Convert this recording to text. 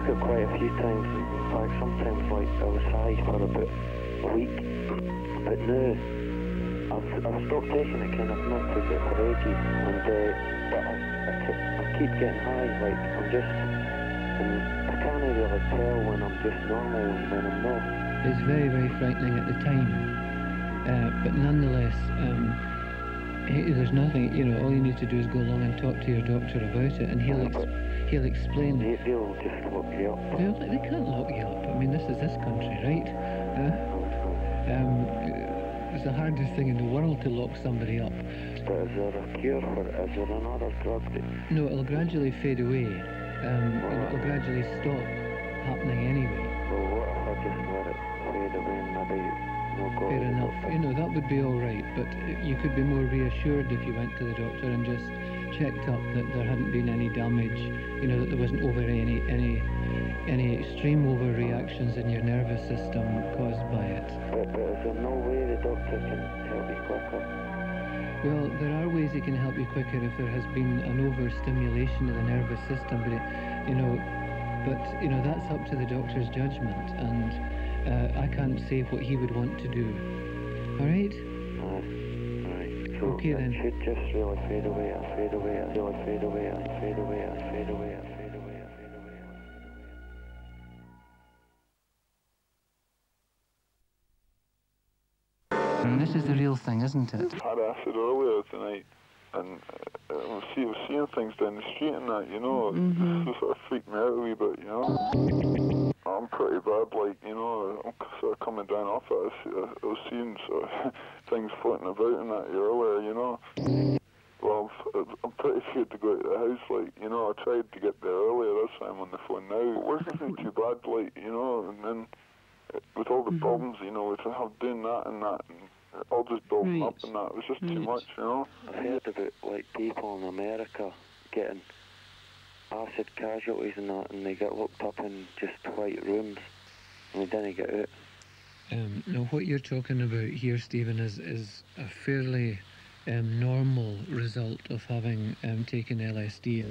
took it quite a few times. In fact, sometimes like I was high for about a week. But now I've stopped taking it, kind of not took it for ages. And but I keep getting high. Like I'm just, and I can't really tell when I'm just normal and when I'm not. It's very, very frightening at the time. But nonetheless, there's nothing, you know, all you need to do is go along and talk to your doctor about it, and he'll explain. They'll just lock you up. They can't lock you up. I mean, this is this country, right? It's the hardest thing in the world to lock somebody up. But is there a cure for it? Is there another drug that... No, it'll gradually fade away. It'll gradually stop happening anyway. Well, what if I just let it fade away and maybe no go? Fair enough. You know, that would be all right, but you could be more reassured if you went to the doctor and just checked up that there hadn't been any damage, you know, that there wasn't any extreme overreactions in your nervous system caused by it. But is there no way the doctor can help you quicker? Well, there are ways he can help you quicker if there has been an overstimulation of the nervous system, but that's up to the doctor's judgment, and I can't say what he would want to do. All right? Right. So okay then. It should just really fade away and fade away and really fade away and fade away and fade away and fade away and fade away. And this is the real thing, isn't it? I had acid earlier tonight, and I was seeing things down the street and that, you know. Mm-hmm. It sort of freaked me out a wee bit, you know. I'm pretty bad, like, you know, I'm sort of coming down off it. I was seeing sort of things floating about and that earlier, you know. Well, I'm pretty scared to go out of the house, like, you know. I tried to get there earlier, that's why I'm on the phone now. It wasn't too bad, like, you know, and then with all the problems, you know, with doing that and all just building up and that, it was just too much, you know. I've heard about, like, people in America getting acid casualties and that, and they get locked up in just white rooms, and they didn't get out. Now, what you're talking about here, Stephen, is a fairly normal result of having taken LSD.